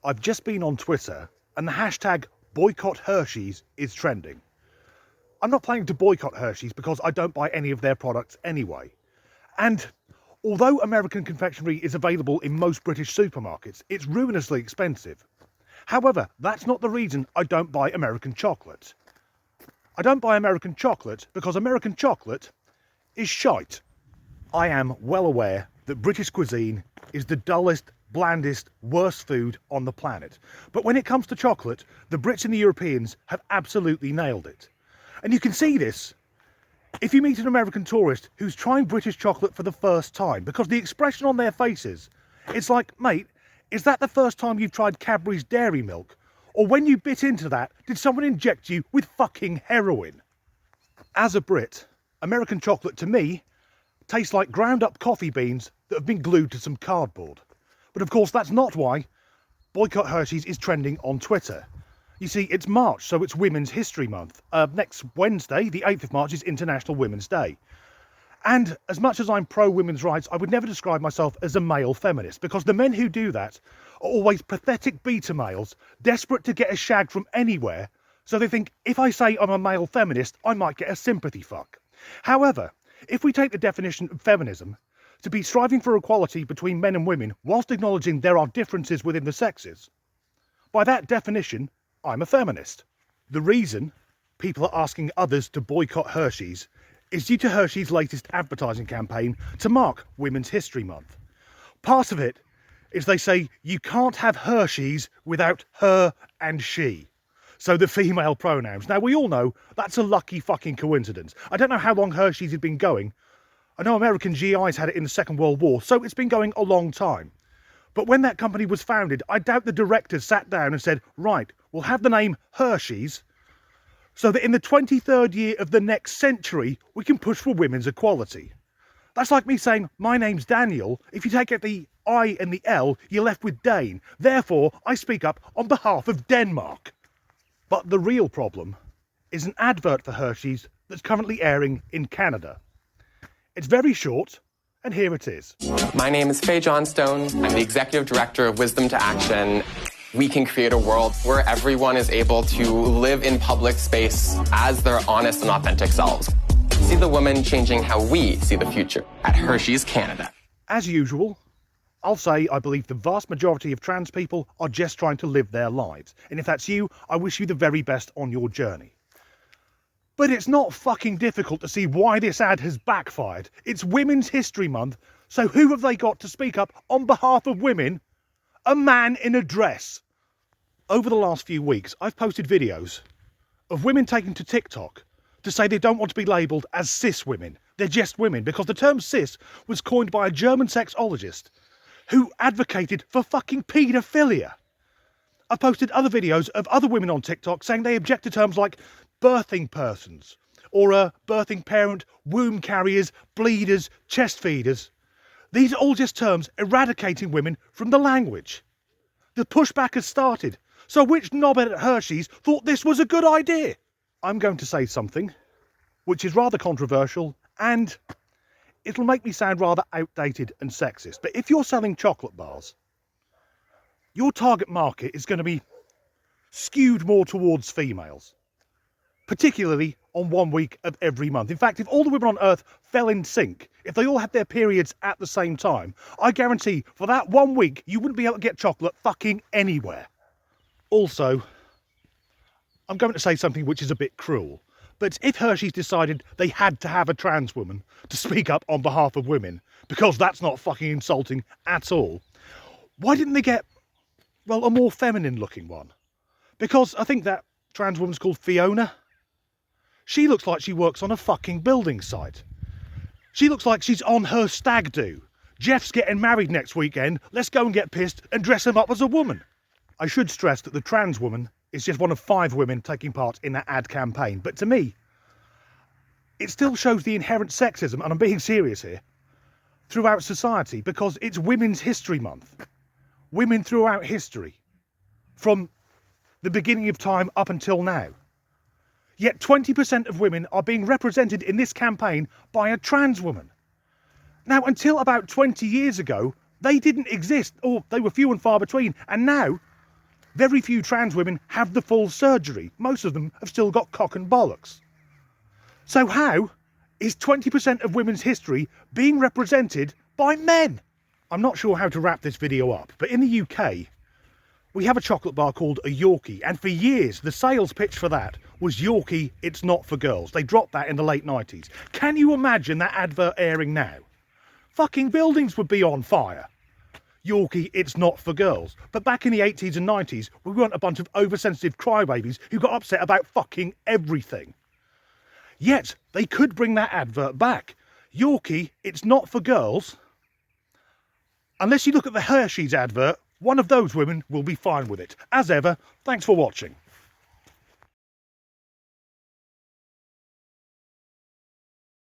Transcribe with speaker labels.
Speaker 1: I've just been on Twitter and the hashtag boycott Hershey's is trending. I'm not planning to boycott Hershey's because I don't buy any of their products anyway. And although American confectionery is available in most British supermarkets, it's ruinously expensive. However, that's not the reason I don't buy American chocolate. I don't buy American chocolate because American chocolate is shite. I am well aware that British cuisine is the dullest, blandest, worst food on the planet. But when it comes to chocolate, the Brits and the Europeans have absolutely nailed it. And you can see this if you meet an American tourist who's trying British chocolate for the first time, because the expression on their faces, it's like, mate, is that the first time you've tried Cadbury's Dairy Milk? Or when you bit into that, did someone inject you with fucking heroin? As a Brit, American chocolate to me tastes like ground up coffee beans that have been glued to some cardboard. But of course that's not why Boycott Hershey's is trending on Twitter. You see, it's March, so it's Women's History Month. Next Wednesday, the 8th of March, is International Women's Day. And as much as I'm pro women's rights, I would never describe myself as a male feminist, because the men who do that are always pathetic beta males, desperate to get a shag from anywhere, so they think if I say I'm a male feminist, I might get a sympathy fuck. However, if we take the definition of feminism to be striving for equality between men and women whilst acknowledging there are differences within the sexes, by that definition, I'm a feminist. The reason people are asking others to boycott Hershey's is due to Hershey's latest advertising campaign to mark Women's History Month. Part of it is they say you can't have Hershey's without her and she. So the female pronouns. Now we all know that's a lucky fucking coincidence. I don't know how long Hershey's had been going. I know American GIs had it in the Second World War, so it's been going a long time. But when that company was founded, I doubt the directors sat down and said, right, we'll have the name Hershey's so that in the 23rd year of the next century, we can push for women's equality. That's like me saying, my name's Daniel. If you take out the I and the L, you're left with Dane. Therefore, I speak up on behalf of Denmark. But the real problem is an advert for Hershey's that's currently airing in Canada. It's very short, and here it is.
Speaker 2: My name is Faye Johnstone. I'm the Executive Director of Wisdom to Action. We can create a world where everyone is able to live in public space as their honest and authentic selves. See the woman changing how we see the future at Hershey's Canada.
Speaker 1: As usual, I'll say I believe the vast majority of trans people are just trying to live their lives. And if that's you, I wish you the very best on your journey. But it's not fucking difficult to see why this ad has backfired. It's Women's History Month, so who have they got to speak up on behalf of women? A man in a dress. Over the last few weeks, I've posted videos of women taking to TikTok to say they don't want to be labelled as cis women. They're just women, because the term cis was coined by a German sexologist who advocated for fucking paedophilia. I've posted other videos of other women on TikTok saying they object to terms like birthing persons, or a birthing parent, womb carriers, bleeders, chest feeders. These are all just terms eradicating women from the language. The pushback has started, so which knobhead at Hershey's thought this was a good idea? I'm going to say something which is rather controversial, and it'll make me sound rather outdated and sexist, but if you're selling chocolate bars, your target market is going to be skewed more towards females, particularly on 1 week of every month. In fact, if all the women on Earth fell in sync, if they all had their periods at the same time, I guarantee for that 1 week you wouldn't be able to get chocolate fucking anywhere. Also, I'm going to say something which is a bit cruel, but if Hershey's decided they had to have a trans woman to speak up on behalf of women, because that's not fucking insulting at all, why didn't they get, well, a more feminine looking one? Because I think that trans woman's called Fiona. She looks like she works on a fucking building site. She looks like she's on her stag do. Jeff's getting married next weekend, let's go and get pissed and dress him up as a woman. I should stress that the trans woman is just one of 5 women taking part in that ad campaign, but to me, it still shows the inherent sexism, and I'm being serious here, throughout society, because it's Women's History Month. Women throughout history, from the beginning of time up until now. Yet 20% of women are being represented in this campaign by a trans woman. Now, until about 20 years ago, they didn't exist, or they were few and far between, and now Very few trans women have the full surgery. Most of them have still got cock and bollocks. So how is 20% of women's history being represented by men? I'm not sure how to wrap this video up, but in the UK, we have a chocolate bar called a Yorkie, and for years the sales pitch for that was Yorkie, it's not for girls. They dropped that in the late 90s. Can you imagine that advert airing now? Fucking buildings would be on fire. Yorkie, it's not for girls. But back in the 80s and 90s, we weren't a bunch of oversensitive crybabies who got upset about fucking everything. Yet, they could bring that advert back. Yorkie, it's not for girls. Unless you look at the Hershey's advert, one of those women will be fine with it. As ever, thanks for watching.